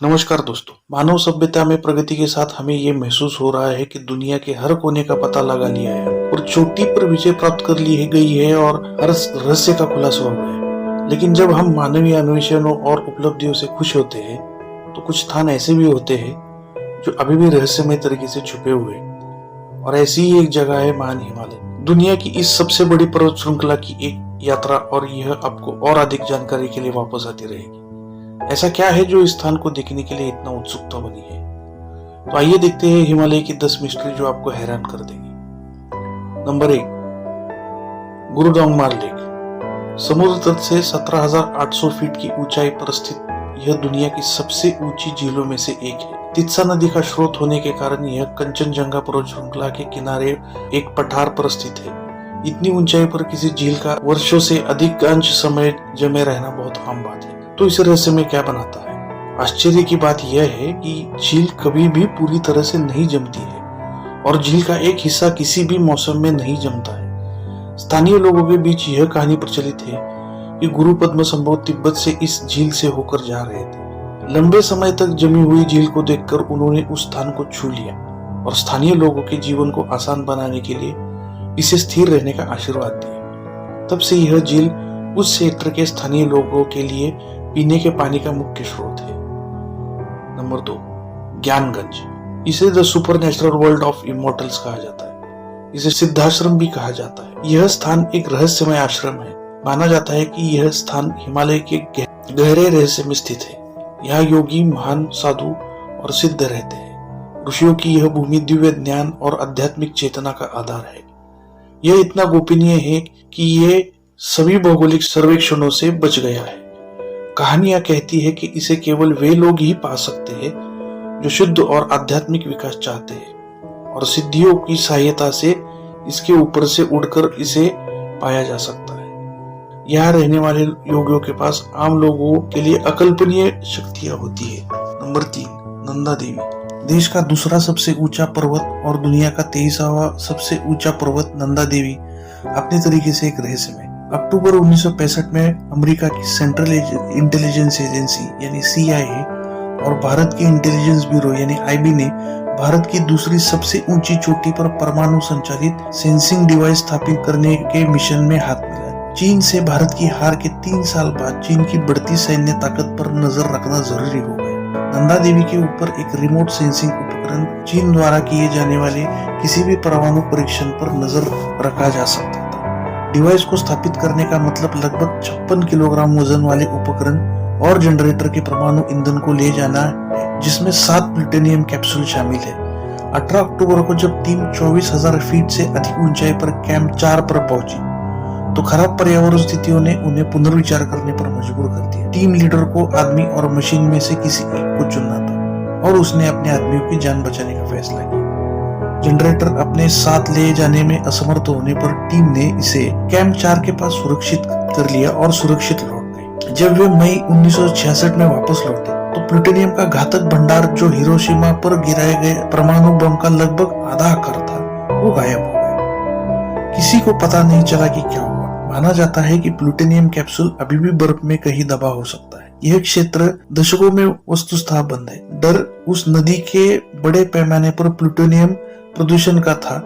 नमस्कार दोस्तों। मानव सभ्यता में प्रगति के साथ हमें ये महसूस हो रहा है कि दुनिया के हर कोने का पता लगा लिया है और चोटी पर विजय प्राप्त कर ली गई है और हर रहस्य का खुलासा हो गया है। लेकिन जब हम मानवीय अन्वेषणों और उपलब्धियों से खुश होते हैं तो कुछ स्थान ऐसे भी होते हैं जो अभी भी रहस्यमय तरीके से छुपे हुए हैं। और ऐसी ही एक जगह है महान हिमालय, दुनिया की इस सबसे बड़ी पर्वत श्रृंखला की एक यात्रा, और यह आपको और अधिक जानकारी के लिए वापस आती रहेगी। ऐसा क्या है जो इस स्थान को देखने के लिए इतना उत्सुकता बनी है? तो आइए देखते हैं हिमालय की 10 मिस्ट्री जो आपको हैरान कर देंगी। Number 1, Gurudongmar lake. समुद्र तट से 17,800 फीट की ऊंचाई पर स्थित यह दुनिया की सबसे ऊंची झीलों में से एक है। तित्सा नदी का स्रोत होने के कारण यह कंचनजंगा पर्वत श्रृंखला के किनारे एक पठार पर स्थित है। इतनी ऊंचाई पर किसी झील का वर्षों से अधिकांश समय जमे रहना बहुत आम बात है। तो इस रहस्य में क्या बनाता है? आश्चर्य की बात यह है कि झील कभी भी पूरी तरह से नहीं जमती है और झील का एक हिस्सा किसी भी मौसम में नहीं जमता है। स्थानीय लोगों के बीच यह कहानी प्रचलित है कि गुरु पद्मसंभव तिब्बत से इस झील से होकर जा रहे थे। लंबे समय तक जमी हुई झील को देखकर उन्होंने उस स्थान को छू लिया और स्थानीय लोगों के जीवन को आसान बनाने के लिए इसे स्थिर रहने का आशीर्वाद दिया। तब से यह झील उस क्षेत्र के स्थानीय लोगों के लिए पीने के पानी का मुख्य स्रोत है। नंबर 2, ज्ञानगंज। इसे the supernatural world of immortals कहा जाता है। इसे सिद्धाश्रम भी कहा जाता है। यह स्थान एक रहस्यमय आश्रम है। माना जाता है कि यह स्थान हिमालय के गहरे रहस्य में स्थित है। यहाँ योगी, महान साधु और सिद्ध रहते हैं। ऋषियों की यह भूमि दिव्य ज्ञान और आध्यात्मिक चेतना का आधार है। यह इतना गोपनीय है कि ये सभी भौगोलिक सर्वेक्षणों से बच गया है। कहानियां कहती है कि इसे केवल वे लोग ही पा सकते हैं जो शुद्ध और आध्यात्मिक विकास चाहते हैं, और सिद्धियों की सहायता से इसके ऊपर से उड़कर इसे पाया जा सकता है। यहाँ रहने वाले योगियों के पास आम लोगों के लिए अकल्पनीय शक्तियां होती है। नंबर 3, नंदा देवी। देश का दूसरा सबसे ऊंचा पर्वत और दुनिया का 23वां सबसे ऊंचा पर्वत नंदा देवी अपने तरीके से एक रहस्य में। अक्टूबर 1965 में अमेरिका की सेंट्रल इंटेलिजेंस एजेंसी यानी CIA और भारत की इंटेलिजेंस ब्यूरो यानी IB ने भारत की दूसरी सबसे ऊंची चोटी पर परमाणु संचालित सेंसिंग डिवाइस स्थापित करने के मिशन में हाथ मिलाया। चीन से भारत की हार के 3 साल बाद चीन की बढ़ती सैन्य ताकत पर नजर रखना जरूरी हो गया। नंदा देवी के ऊपर एक रिमोट सेंसिंग उपकरण चीन द्वारा किए जाने वाले किसी भी परमाणु परीक्षण पर नजर रखा जा सकता था। डिवाइस को स्थापित करने का मतलब लगभग 56 किलोग्राम वजन वाले उपकरण और जनरेटर के परमाणु ईंधन को ले जाना है, जिसमें 7 प्लूटोनियम कैप्सूल शामिल है। 18 अक्टूबर को जब टीम 24,000 फीट से अधिक ऊंचाई पर कैंप 4 पर पहुंची तो खराब पर्यावरण स्थितियों ने उन्हें पुनर्विचार करने पर मजबूर कर दिया। टीम लीडर को आदमी और मशीन में से किसी एक को चुनना था और उसने अपने आदमियों की जान बचाने का फैसला किया। जनरेटर अपने साथ ले जाने में असमर्थ होने पर टीम ने इसे कैंप 4 के पास सुरक्षित कर लिया और सुरक्षित लौट गए। जब वे मई 1966 में वापस लौटे तो प्लूटोनियम का घातक भंडार जो हिरोशिमा पर गिराए गए परमाणु बम का लगभग आधा आकार था, वो गायब हो गया। किसी को पता नहीं चला कि क्या हुआ। माना जाता है कि प्लूटोनियम कैप्सूल अभी भी बर्फ में कहीं दबा हो सकता है। यह क्षेत्र दशकों में वस्तुतः बंद है। डर उस नदी के बड़े पैमाने पर प्लूटोनियम प्रदूषण का था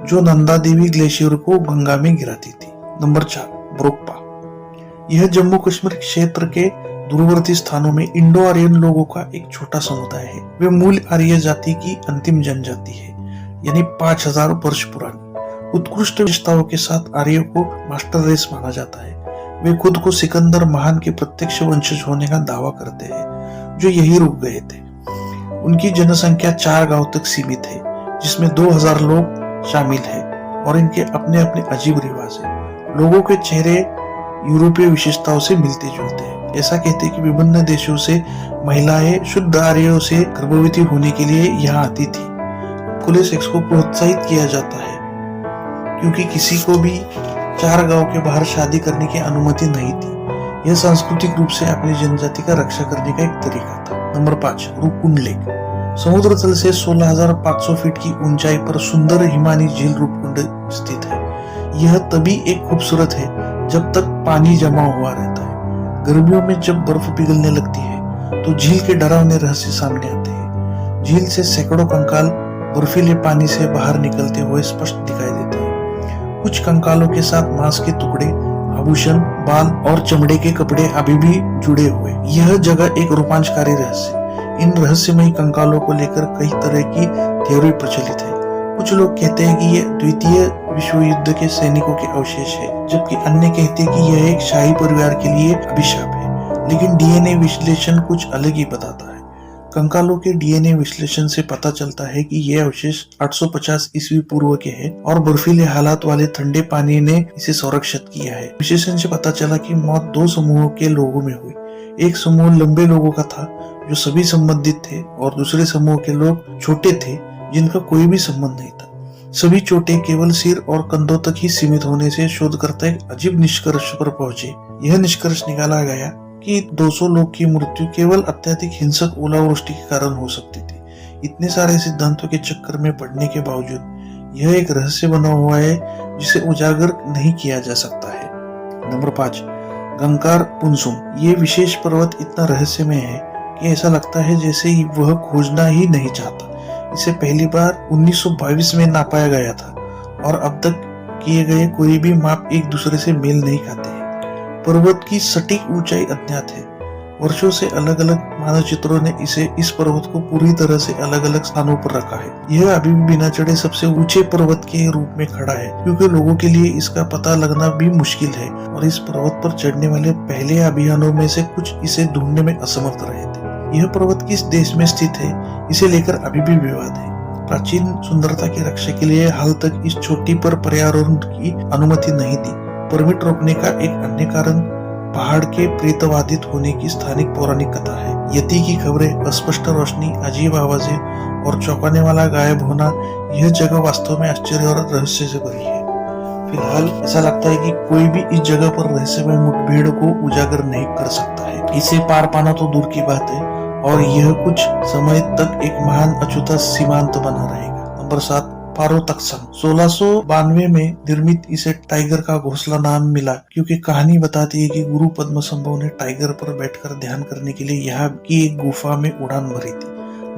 जो नंदा देवी ग्लेशियर को गंगा में गिराती थी। नंबर 4, ब्रोकपा। यह जम्मू कश्मीर क्षेत्र के दूरवर्ती स्थानों में इंडो आर्यन लोगों का एक छोटा समुदाय है। वे मूल आर्य जाति की अंतिम जनजाति है, यानी 5000 वर्ष पुरानी। उत्कृष्ट विशेषताओं के साथ आर्यों को मास्टर रेस माना जाता है। वे खुद को सिकंदर महान के प्रत्यक्ष वंशज होने का दावा करते हैं, जो यही रुक गए थे। उनकी जनसंख्या 4 गांव तक सीमित है, जिसमें 2000 लोग शामिल हैं, और इनके अपने अपने अजीब रिवाज हैं। लोगों के चेहरे यूरोपीय विशेषताओं से मिलते जुलते हैं। ऐसा कहते हैं कि विभिन्न देशों से महिलाएं शुद्ध आर्यों से गर्भवती होने के लिए यहाँ आती थी। खुले सेक्स को प्रोत्साहित किया जाता है क्योंकि किसी को भी 4 गांव के बाहर शादी करने की अनुमति नहीं थी। यह सांस्कृतिक रूप से अपनी जनजाति का रक्षा करने का एक तरीका था। Number 5, Roopkund lake. समुद्र तल से 16,500 फीट की ऊंचाई पर सुंदर हिमानी झील रूपकुंड स्थित है। यह तभी एक खूबसूरत है जब तक पानी जमा हुआ रहता है। गर्मियों में जब बर्फ पिघलने लगती है तो झील के डरावने रहस्य सामने आते हैं। झील से सैकड़ों कंकाल बर्फीले पानी से बाहर निकलते हुए स्पष्ट दिखाई देते हैं। कुछ कंकालों के साथ मांस के टुकड़े, आभूषण, बाल और चमड़े के कपड़े अभी भी जुड़े हुए। यह जगह एक रोमांचकारी रहस्य। इन रहस्यमयी कंकालों को लेकर कई तरह की थ्योरी प्रचलित है। कुछ लोग कहते हैं कि ये द्वितीय विश्व युद्ध के सैनिकों के अवशेष है, जबकि अन्य कहते हैं कि यह एक शाही परिवार के लिए अभिशाप है। लेकिन डीएनए विश्लेषण कुछ अलग ही बताता है। कंकालों के डीएनए विश्लेषण से पता चलता है कि ये अवशेष 850 ईस्वी पूर्व के हैं और बर्फीले हालात वाले ठंडे पानी ने इसे संरक्षित किया है। विश्लेषण से पता चला कि मौत दो समूहों के लोगों में हुई। एक समूह लंबे लोगों का था जो सभी संबंधित थे, और दूसरे समूह के लोग छोटे थे जिनका कोई भी संबंध नहीं था। सभी चोटें केवल सिर और कंधों तक ही सीमित होने से शोधकर्ता एक अजीब निष्कर्ष पर पहुंचे। यह निष्कर्ष निकाला गया कि 200 लोग की मृत्यु केवल अत्यधिक हिंसक ओलावृष्टि के कारण हो सकती थी। इतने सारे सिद्धांतों के चक्कर में पड़ने के बावजूद यह एक रहस्य बना हुआ है जिसे उजागर नहीं किया जा सकता है। नंबर 5, गंगकार पुनसुम। ये विशेष पर्वत इतना रहस्यमय है कि ऐसा लगता है जैसे वह खोजना ही नहीं चाहता। इसे पहली बार 1922 में नापाया गया था और अब तक किए गए कोई भी माप एक दूसरे से मेल नहीं खाते हैं। पर्वत की सटीक ऊंचाई अज्ञात है। वर्षों से अलग अलग मानचित्रों ने इस पर्वत को पूरी तरह से अलग अलग स्थानों पर रखा है। यह अभी भी बिना चढ़े सबसे ऊंचे पर्वत के रूप में खड़ा है, क्योंकि लोगों के लिए इसका पता लगना भी मुश्किल है और इस पर्वत पर चढ़ने वाले पहले अभियानों में से कुछ इसे ढूंढने में असमर्थ रहे थे। यह पर्वत किस देश में स्थित है, इसे लेकर अभी भी विवाद है। प्राचीन सुंदरता की रक्षा के लिए हाल तक इस चोटी पर पर्यावरण की अनुमति नहीं दी। परमिट रोकने का एक अन्य कारण पहाड़ के प्रेतवादित होने की स्थानिक पौराणिक कथा है। यति की खबरें, अस्पष्ट रोशनी, अजीब आवाजें और चौंकाने वाला गायब होना, यह जगह वास्तव में आश्चर्य और रहस्य से भरी है। फिलहाल ऐसा लगता है कि कोई भी इस जगह पर रहस्यमय मुठभेड़ को उजागर नहीं कर सकता है। इसे पार पाना तो दूर की बात है और यह कुछ समय तक एक महान अछूता सीमांत बना रहेगा। नंबर 7, पारो तक्सम। 1692 में निर्मित इसे टाइगर का घोंसला नाम मिला, क्योंकि कहानी बताती है कि गुरु पद्मसंभव ने टाइगर पर बैठकर ध्यान करने के लिए यहाँ की एक गुफा में उड़ान भरी थी।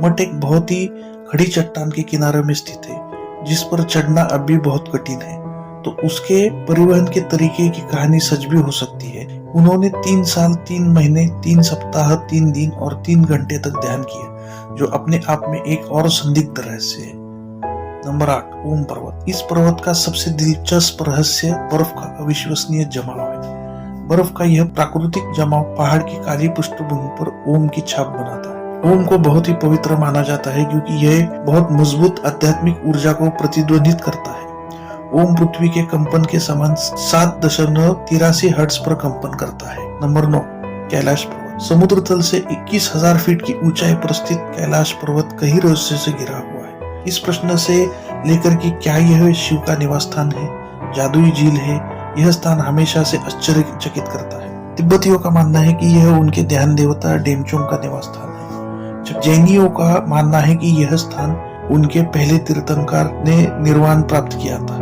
मठ एक बहुत ही खड़ी चट्टान के किनारे में स्थित है, जिस पर चढ़ना अब भी बहुत कठिन है। तो उसके परिवहन के तरीके की कहानी सच भी हो सकती है। उन्होंने 3 साल 3 महीने 3 सप्ताह 3 दिन और 3 घंटे तक ध्यान किया, जो अपने आप में एक और संदिग्ध रहस्य है। नंबर 8, ओम पर्वत। इस पर्वत का सबसे दिलचस्प रहस्य बर्फ का अविश्वसनीय जमाव है। बर्फ का यह प्राकृतिक जमाव पहाड़ की काली पृष्ठभूमि पर ओम की छाप बनाता है। ओम को बहुत ही पवित्र माना जाता है क्योंकि यह बहुत मजबूत आध्यात्मिक ऊर्जा को प्रतिध्वनित करता है। ओम पृथ्वी के कंपन के समान 7.83 हर्ट्ज पर कंपन करता है। नंबर 9, कैलाश पर्वत। समुद्र तल से 21,000 फीट की ऊंचाई पर स्थित कैलाश पर्वत कई रहस्यों से घिरा हुआ है। इस प्रश्न से लेकर कि क्या यह शिव का निवास स्थान है, जादुई झील है, यह स्थान हमेशा से आश्चर्यचकित करता है। तिब्बतियों का मानना है कि यह उनके ध्यान देवता डेमचोंग का निवास स्थान है, जब जैनियों का मानना है कि यह स्थान उनके पहले तीर्थंकर ने निर्वाण प्राप्त किया था।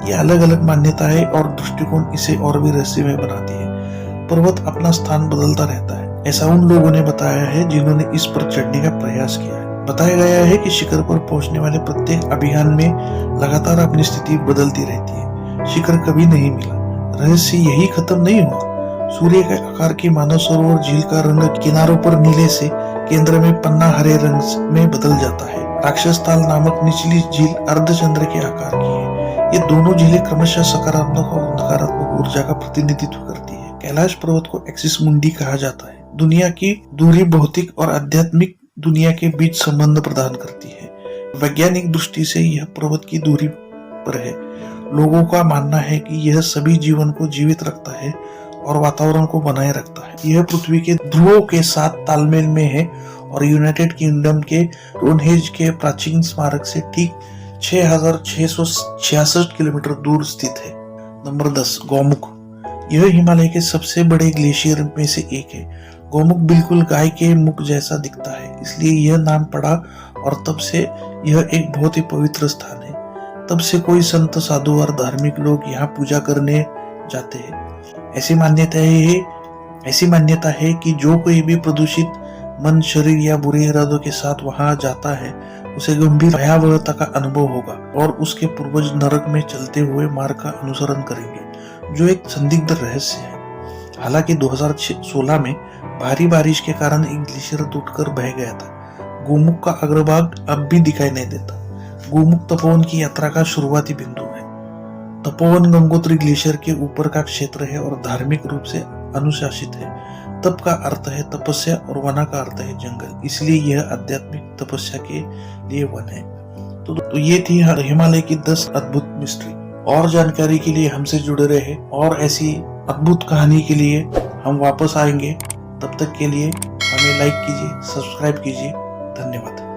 ये अलग अलग मान्यताएं और दृष्टिकोण इसे और भी रहस्यमय बनाती है। पर्वत अपना स्थान बदलता रहता है, ऐसा उन लोगों ने बताया है जिन्होंने इस पर चढ़ने का प्रयास किया है। बताया गया है कि शिखर पर पहुंचने वाले प्रत्येक अभियान में लगातार अपनी स्थिति बदलती रहती है। शिखर कभी नहीं मिला। रहस्य यही खत्म नहीं हुआ। सूर्य के आकार की मानव सरोवर झील का रंग किनारों पर नीले से केंद्र में पन्ना हरे रंग में बदल जाता है। राक्षस ताल नामक निचली झील अर्धचंद्र के आकार की है। ये दोनों झीलें क्रमशः सकारात्मक और नकारात्मक ऊर्जा का प्रतिनिधित्व करती है। कैलाश पर्वत को एक्सिस मुंडी कहा जाता है। दुनिया की दूरी भौतिक और आध्यात्मिक दुनिया के बीच संबंध प्रदान करती है। वैज्ञानिक दृष्टि से यह पर्वत की दूरी पर है। लोगों का मानना है कि यह सभी जीवन को जीवित रखता है और वातावरण को बनाए रखता है। यह पृथ्वी के ध्रुवों के साथ तालमेल में है और यूनाइटेड किंगडम के स्टोनहेंज के प्राचीन स्मारक से ठीक 6,666 किलोमीटर दूर स्थित है। नंबर 10, गौमुख। यह हिमालय के सबसे बड़े ग्लेशियर में से एक है। गौमुख बिल्कुल गाय के मुख जैसा दिखता है, इसलिए यह नाम पड़ा और तब से यह एक बहुत ही पवित्र स्थान है। तब से कोई संत, साधु और धार्मिक लोग यहाँ पूजा करने जाते हैं। ऐसी मान्यता है कि जो कोई भी प्रदूषित मन, शरीर या बुरे इरादों के साथ वहां जाता है उसे गंभीर भयावहता का अनुभव होगा और उसके पूर्वज नरक में चलते हुए मार्ग का अनुसरण करेंगे, जो एक संदिग्ध रहस्य है। हालांकि 2016 में भारी बारिश के कारण एक ग्लेशियर टूटकर बह गया था। गोमुख का अग्रभाग अब भी दिखाई नहीं देता। गोमुख तपोवन की यात्रा का शुरुआती बिंदु है। तपोवन गंगोत्री ग्लेशियर के ऊपर का क्षेत्र है और धार्मिक रूप से अनुशासित है। तप का अर्थ है तपस्या और वना का अर्थ है जंगल, इसलिए यह आध्यात्मिक तपस्या के लिए वन है। तो ये थी हिमालय की 10 अद्भुत मिस्ट्री। और जानकारी के लिए हमसे जुड़े रहे और ऐसी अद्भुत कहानी के लिए हम वापस आएंगे। तब तक के लिए हमें लाइक कीजिए, सब्सक्राइब कीजिए। धन्यवाद।